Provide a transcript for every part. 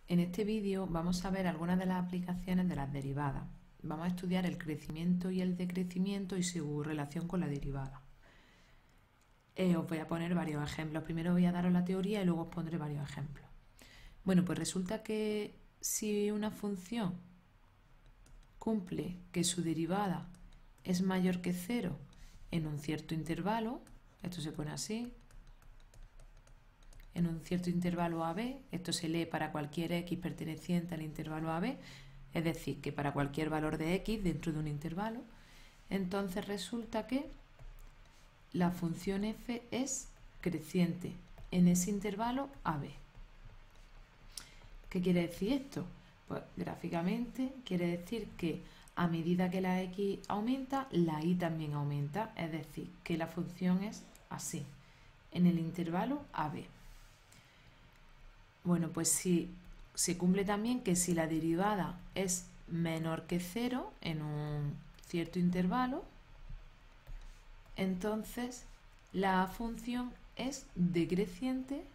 En este vídeo vamos a ver algunas de las aplicaciones de las derivadas. Vamos a estudiar el crecimiento y el decrecimiento y su relación con la derivada. Os voy a poner varios ejemplos. Primero voy a daros la teoría y luego os pondré varios ejemplos. Bueno, pues resulta que si una función cumple que su derivada es mayor que 0 en un cierto intervalo, esto se pone así, en un cierto intervalo AB, esto se lee para cualquier x perteneciente al intervalo AB, es decir, que para cualquier valor de x dentro de un intervalo, entonces resulta que la función f es creciente en ese intervalo AB. ¿Qué quiere decir esto? Pues gráficamente quiere decir que a medida que la x aumenta, la y también aumenta, es decir, que la función es así, en el intervalo AB. Bueno, pues si se cumple también que si la derivada es menor que 0 en un cierto intervalo, entonces la función es decreciente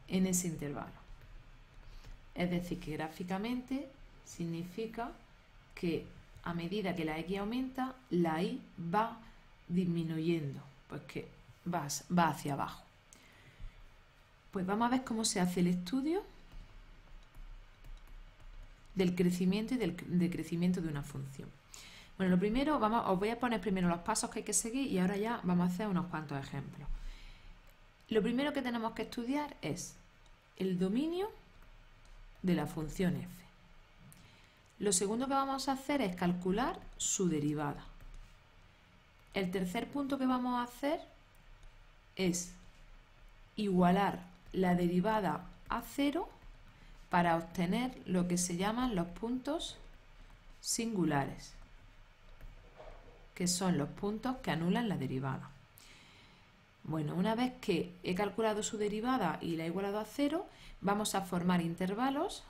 en ese intervalo. Es decir, que gráficamente significa que a medida que la x aumenta, la y va disminuyendo, pues que va hacia abajo. Pues vamos a ver cómo se hace el estudio del crecimiento y del decrecimiento de una función. Bueno, lo primero, os voy a poner primero los pasos que hay que seguir y ahora ya vamos a hacer unos cuantos ejemplos. Lo primero que tenemos que estudiar es el dominio de la función f. Lo segundo que vamos a hacer es calcular su derivada. El tercer punto que vamos a hacer es igualar la derivada a 0 para obtener lo que se llaman los puntos singulares, que son los puntos que anulan la derivada. Bueno, una vez que he calculado su derivada y la he igualado a 0, vamos a formar intervalos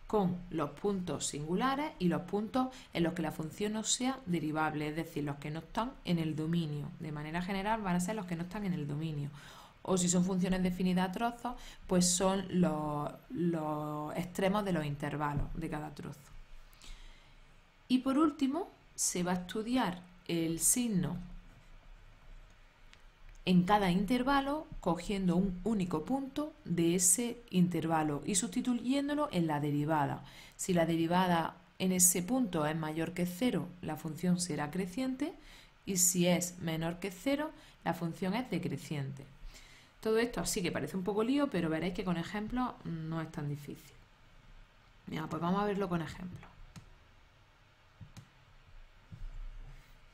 con los puntos singulares y los puntos en los que la función no sea derivable, es decir, los que no están en el dominio. De manera general van a ser los que no están en el dominio. O si son funciones definidas a trozos, pues son los extremos de los intervalos de cada trozo. Y por último, se va a estudiar el signo en cada intervalo cogiendo un único punto de ese intervalo y sustituyéndolo en la derivada. Si la derivada en ese punto es mayor que 0, la función será creciente, y si es menor que 0, la función es decreciente. Todo esto así que parece un poco lío, pero veréis que con ejemplos no es tan difícil. Mira, pues vamos a verlo con ejemplos.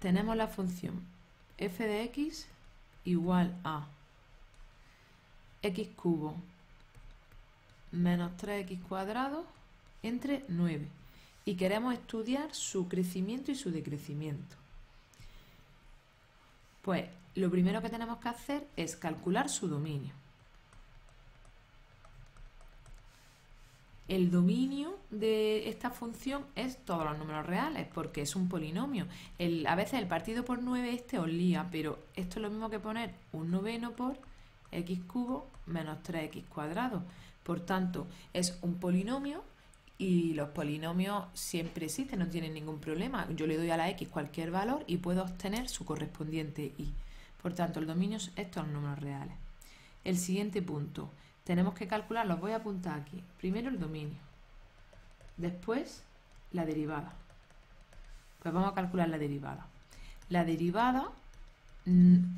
Tenemos la función f de x igual a x cubo menos 3x cuadrado entre 9 y queremos estudiar su crecimiento y su decrecimiento. Pues lo primero que tenemos que hacer es calcular su dominio. El dominio de esta función es todos los números reales, porque es un polinomio. A veces el partido por 9 os lía, pero esto es lo mismo que poner un noveno por x cubo menos 3x cuadrado. Por tanto, es un polinomio y los polinomios siempre existen, no tienen ningún problema. Yo le doy a la x cualquier valor y puedo obtener su correspondiente y. Por tanto, el dominio es estos los números reales. El siguiente punto. Tenemos que calcular, los voy a apuntar aquí. Primero el dominio, después la derivada. Pues vamos a calcular la derivada. La derivada,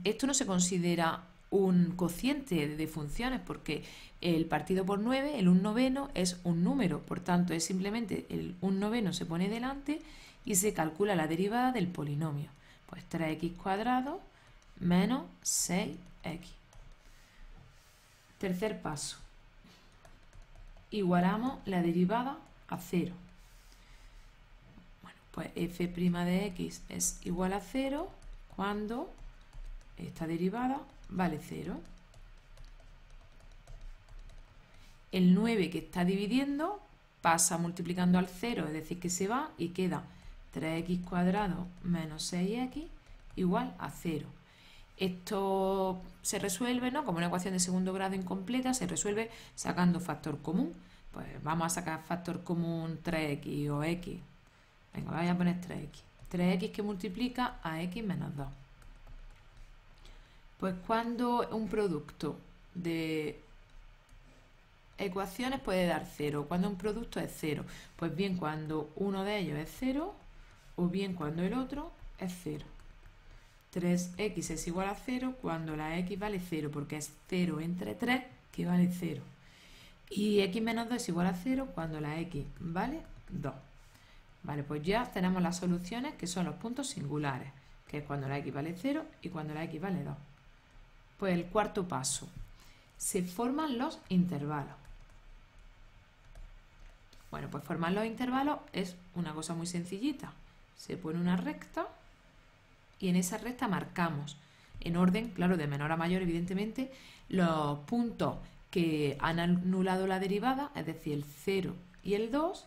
esto no se considera un cociente de funciones porque el partido por 9, el 1 noveno, es un número. Por tanto, es simplemente el 1 noveno se pone delante y se calcula la derivada del polinomio. Pues 3x cuadrado menos 6x. Tercer paso, igualamos la derivada a 0. Bueno, pues f' de x es igual a 0 cuando esta derivada vale 0. El 9 que está dividiendo pasa multiplicando al 0, es decir, que se va y queda 3x cuadrado menos 6x igual a 0. Esto se resuelve, ¿no? Como una ecuación de segundo grado incompleta, se resuelve sacando factor común. Pues vamos a sacar factor común 3x o x. Venga, voy a poner 3x. 3x que multiplica a x menos 2. Pues cuando un producto de ecuaciones puede dar 0, cuando un producto es 0, pues bien cuando uno de ellos es 0 o bien cuando el otro es 0. 3x es igual a 0 cuando la x vale 0, porque es 0 entre 3 que vale 0. Y x menos 2 es igual a 0 cuando la x vale 2. Vale, pues ya tenemos las soluciones que son los puntos singulares, que es cuando la x vale 0 y cuando la x vale 2. Pues el cuarto paso, se forman los intervalos. Bueno, pues formar los intervalos es una cosa muy sencillita. Se pone una recta y en esa recta marcamos en orden, claro, de menor a mayor, evidentemente, los puntos que han anulado la derivada, es decir, el 0 y el 2,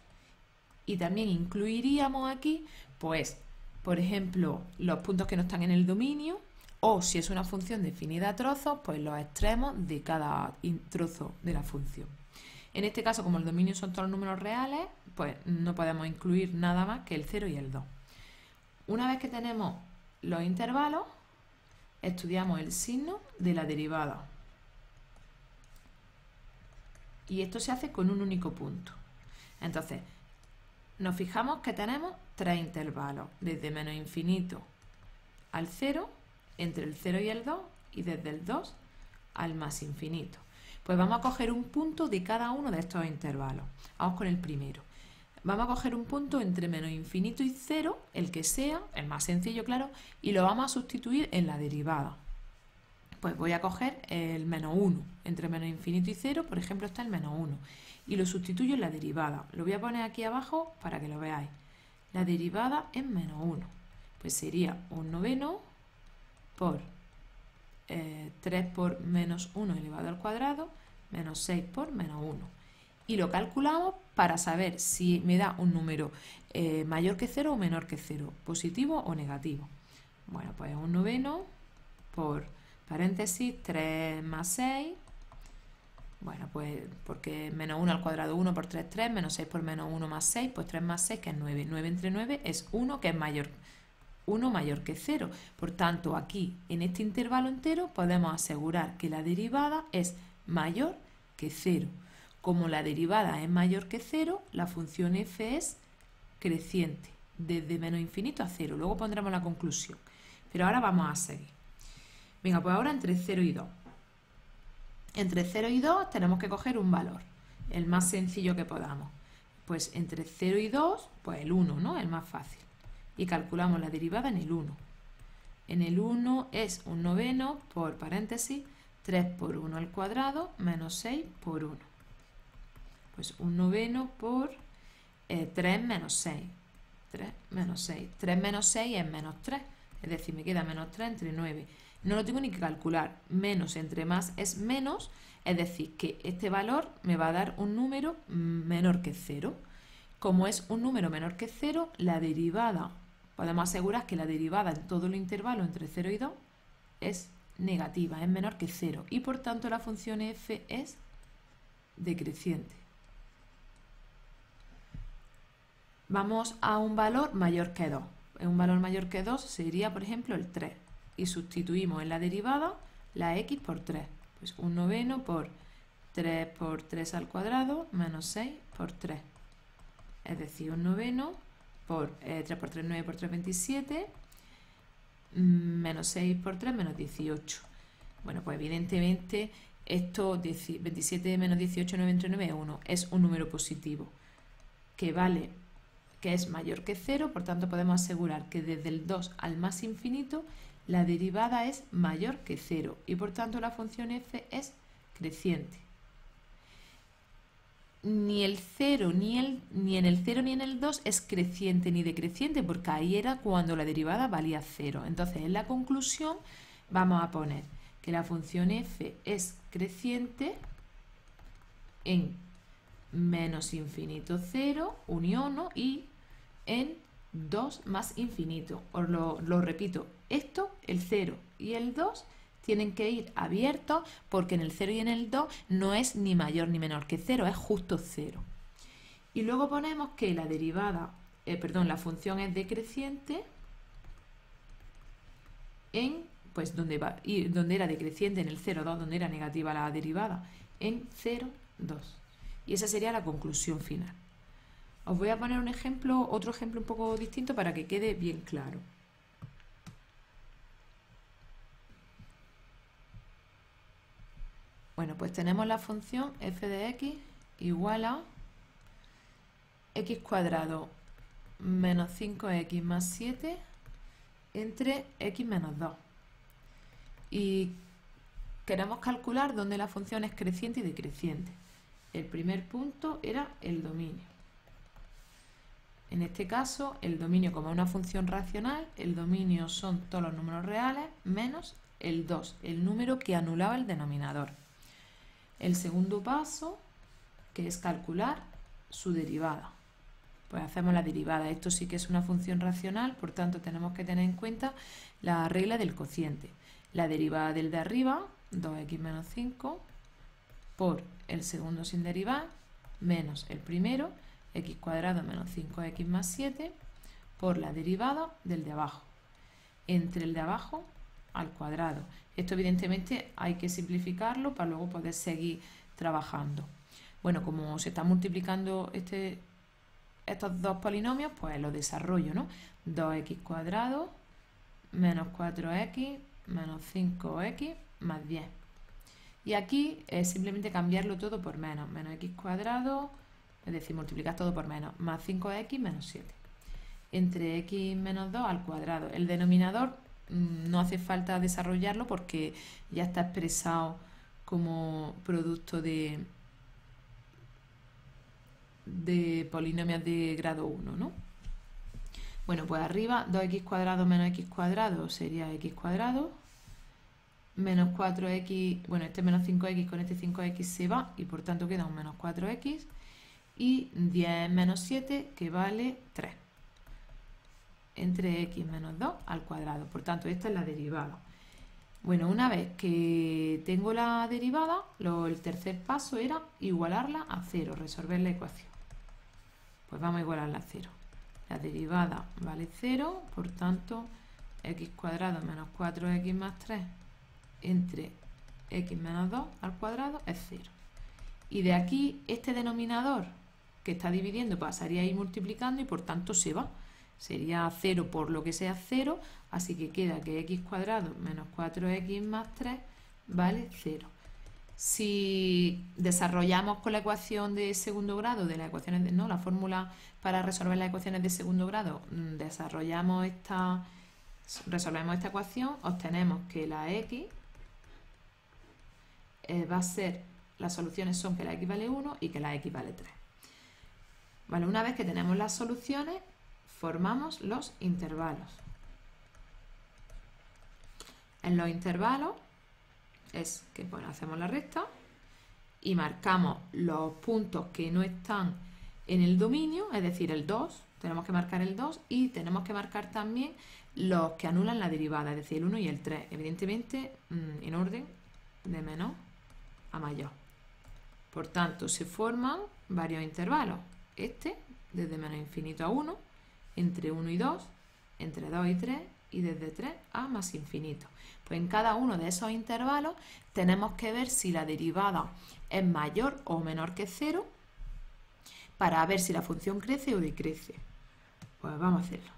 y también incluiríamos aquí, pues, por ejemplo, los puntos que no están en el dominio, o si es una función definida a trozos, pues los extremos de cada trozo de la función. En este caso, como el dominio son todos los números reales, pues no podemos incluir nada más que el 0 y el 2. Una vez que tenemos los intervalos, estudiamos el signo de la derivada. Y esto se hace con un único punto. Entonces, nos fijamos que tenemos tres intervalos, desde menos infinito al 0, entre el 0 y el 2, y desde el 2 al más infinito. Pues vamos a coger un punto de cada uno de estos intervalos. Vamos con el primero. Vamos a coger un punto entre menos infinito y 0, el que sea, el más sencillo, claro, y lo vamos a sustituir en la derivada. Pues voy a coger el menos 1. Entre menos infinito y 0, por ejemplo, está el menos 1. Y lo sustituyo en la derivada. Lo voy a poner aquí abajo para que lo veáis. La derivada es menos 1. Pues sería un noveno por 3 por menos 1 elevado al cuadrado, menos 6 por menos 1. Y lo calculamos para saber si me da un número mayor que 0 o menor que 0, positivo o negativo. Bueno, pues un noveno por paréntesis 3 más 6. Bueno, pues porque menos 1 al cuadrado, 1 por 3, 3, menos 6 por menos 1 más 6, pues 3 más 6 que es 9. 9 entre 9 es 1, que es mayor 1 mayor que 0. Por tanto, aquí, en este intervalo entero, podemos asegurar que la derivada es mayor que 0. Como la derivada es mayor que 0, la función f es creciente, desde menos infinito a 0. Luego pondremos la conclusión. Pero ahora vamos a seguir. Venga, pues ahora entre 0 y 2. Entre 0 y 2 tenemos que coger un valor, el más sencillo que podamos. Pues entre 0 y 2, pues el 1, ¿no? El más fácil. Y calculamos la derivada en el 1. En el 1 es un noveno por paréntesis 3 por 1 al cuadrado menos 6 por 1. Pues un noveno por 3 menos 6. 3 menos 6. 3 menos 6 es menos 3. Es decir, me queda menos 3 entre 9. No lo tengo ni que calcular. Menos entre más es menos. Es decir, que este valor me va a dar un número menor que 0. Como es un número menor que 0, la derivada, podemos asegurar que la derivada en todo el intervalo entre 0 y 2 es negativa, es menor que 0. Y por tanto la función f es decreciente. Vamos a un valor mayor que 2. Un valor mayor que 2 sería, por ejemplo, el 3. Y sustituimos en la derivada la x por 3. Pues un noveno por 3 por 3 al cuadrado menos 6 por 3. Es decir, un noveno por 3 por 3, 9 por 3, 27, menos 6 por 3, menos 18. Bueno, pues evidentemente esto, 27 menos 18, 9 entre 9 es 1. Es un número positivo que vale, que es mayor que 0, por tanto podemos asegurar que desde el 2 al más infinito la derivada es mayor que 0 y por tanto la función f es creciente. Ni el 0, ni en el 0 ni en el 2 es creciente ni decreciente, porque ahí era cuando la derivada valía 0. Entonces, en la conclusión vamos a poner que la función f es creciente en menos infinito 0, un y 1, y en 2 más infinito. Os lo repito, Esto, el 0 y el 2, tienen que ir abiertos porque en el 0 y en el 2 no es ni mayor ni menor que 0, es justo 0. Y luego ponemos que la derivada, la función es decreciente en, pues donde era decreciente en el 0, 2, donde era negativa la derivada, en 0, 2. Y esa sería la conclusión final. Os voy a poner un ejemplo, otro ejemplo un poco distinto para que quede bien claro. Bueno, pues tenemos la función f de x igual a x cuadrado menos 5x más 7 entre x menos 2. Y queremos calcular dónde la función es creciente y decreciente. El primer punto era el dominio. En este caso, el dominio, como es una función racional, el dominio son todos los números reales menos el 2, el número que anulaba el denominador. El segundo paso, que es calcular su derivada. Pues hacemos la derivada. Esto sí que es una función racional, por tanto tenemos que tener en cuenta la regla del cociente. La derivada del de arriba, 2x menos 5, por el segundo sin derivar, menos el primero, x cuadrado menos 5x más 7, por la derivada del de abajo, entre el de abajo al cuadrado. Esto evidentemente hay que simplificarlo para luego poder seguir trabajando. Bueno, como se están multiplicando estos dos polinomios, pues lo desarrollo, ¿no? 2x cuadrado menos 4x menos 5x más 10. Y aquí es simplemente cambiarlo todo por menos x cuadrado, es decir, multiplicar todo por menos, más 5x menos 7. Entre x menos 2 al cuadrado. El denominador no hace falta desarrollarlo porque ya está expresado como producto de polinomios de grado 1, ¿no? Bueno, pues arriba 2x cuadrado menos x cuadrado sería x cuadrado, menos 4x, bueno, este menos 5x con este 5x se va y por tanto queda un menos 4x, y 10 menos 7 que vale 3, entre x menos 2 al cuadrado. Por tanto, esta es la derivada. Bueno, una vez que tengo la derivada, el tercer paso era igualarla a 0, resolver la ecuación. Pues vamos a igualarla a 0. La derivada vale 0, por tanto, x cuadrado menos 4x más 3 entre x menos 2 al cuadrado es 0. Y de aquí, este denominador que está dividiendo pasaría a ir multiplicando y por tanto se va. Sería 0 por lo que sea 0, así que queda que x cuadrado menos 4x más 3 vale 0. Si desarrollamos con la ecuación de segundo grado, de las ecuaciones de, no, la fórmula para resolver las ecuaciones de segundo grado, resolvemos esta ecuación, obtenemos que la x va a ser, las soluciones son que la x vale 1 y que la x vale 3. Vale, una vez que tenemos las soluciones, formamos los intervalos. En los intervalos es que hacemos la recta y marcamos los puntos que no están en el dominio, es decir, el 2, tenemos que marcar el 2 y tenemos que marcar también los que anulan la derivada, es decir, el 1 y el 3, evidentemente en orden de menor a mayor. Por tanto, se forman varios intervalos. Este, desde menos infinito a 1, entre 1 y 2, entre 2 y 3 y desde 3 a más infinito. Pues en cada uno de esos intervalos tenemos que ver si la derivada es mayor o menor que 0 para ver si la función crece o decrece. Pues vamos a hacerlo.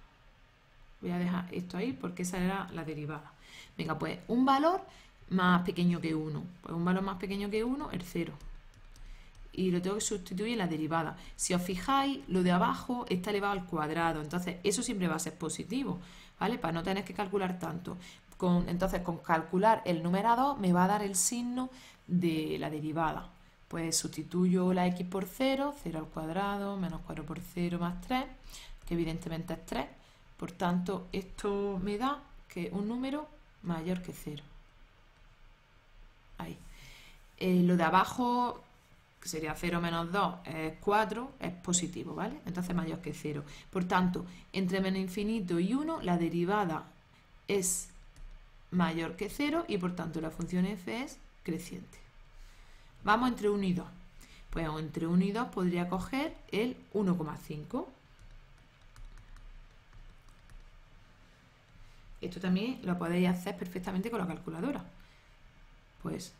Voy a dejar esto ahí porque esa era la derivada. Venga, pues un valor más pequeño que 1. Pues un valor más pequeño que 1, el 0. Y lo tengo que sustituir en la derivada. Si os fijáis, lo de abajo está elevado al cuadrado, entonces eso siempre va a ser positivo, ¿vale? Para no tener que calcular tanto. Entonces, con calcular el numerador me va a dar el signo de la derivada. Pues sustituyo la x por 0, 0 al cuadrado, menos 4 por 0 más 3, que evidentemente es 3. Por tanto, esto me da que un número mayor que 0. Ahí. Lo de abajo, que sería 0 menos 2 es 4, es positivo, ¿vale? Entonces mayor que 0. Por tanto, entre menos infinito y 1, la derivada es mayor que 0 y por tanto la función f es creciente. Vamos entre 1 y 2. Pues entre 1 y 2 podría coger el 1,5. Esto también lo podéis hacer perfectamente con la calculadora. Pues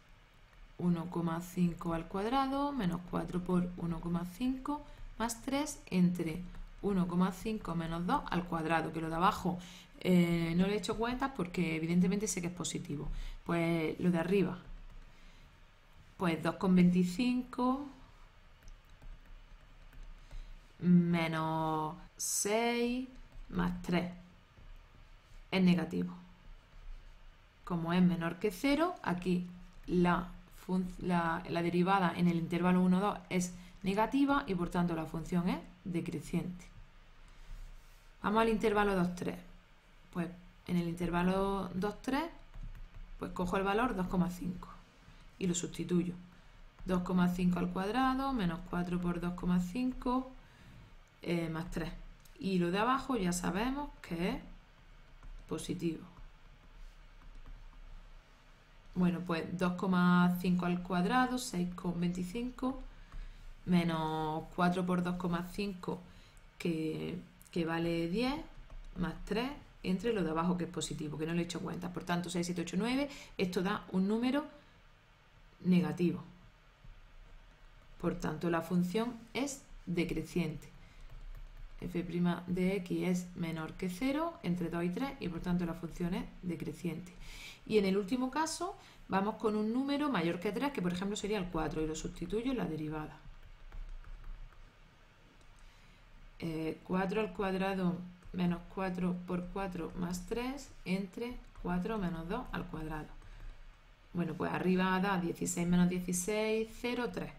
1,5 al cuadrado menos 4 por 1,5 más 3 entre 1,5 menos 2 al cuadrado, que lo de abajo no le he hecho cuentas porque evidentemente sé que es positivo. Pues lo de arriba, pues 2,25 menos 6 más 3 es negativo. Como es menor que 0, aquí la derivada en el intervalo 1, 2 es negativa y por tanto la función es decreciente. Vamos al intervalo 2, 3. Pues en el intervalo 2, 3, pues cojo el valor 2,5 y lo sustituyo. 2,5 al cuadrado menos 4 por 2,5 más 3. Y lo de abajo ya sabemos que es positivo. Bueno, pues 2,5 al cuadrado, 6,25, menos 4 por 2,5, que vale 10, más 3, entre lo de abajo que es positivo, que no le he hecho cuenta. Por tanto, 6, 7, 8, 9, esto da un número negativo. Por tanto, la función es decreciente. F' de x es menor que 0 entre 2 y 3 y por tanto la función es decreciente. Y en el último caso vamos con un número mayor que 3, que por ejemplo sería el 4, y lo sustituyo en la derivada. 4 al cuadrado menos 4 por 4 más 3 entre 4 menos 2 al cuadrado. Bueno, pues arriba da 16 menos 16, 0, 3.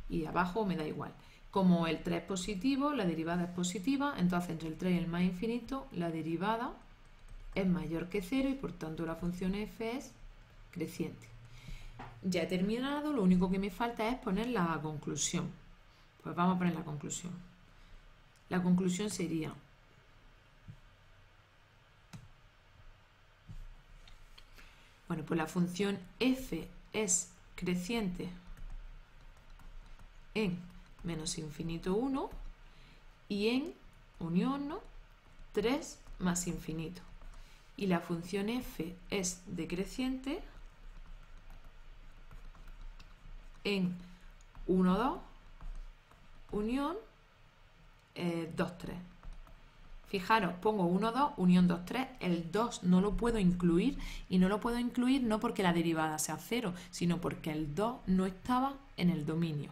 Y abajo me da igual. Como el 3 es positivo, la derivada es positiva, entonces entre el 3 y el más infinito, la derivada es mayor que 0 y por tanto la función f es creciente. Ya he terminado, lo único que me falta es poner la conclusión. Pues vamos a poner la conclusión. La conclusión sería: bueno, pues la función f es creciente en menos infinito 1 y en unión, ¿no?, 3 más infinito. Y la función f es decreciente en 1, 2, unión 2, 3. Fijaros, pongo 1, 2, unión 2, 3. El 2 no lo puedo incluir, y no lo puedo incluir no porque la derivada sea 0, sino porque el 2 no estaba en el dominio.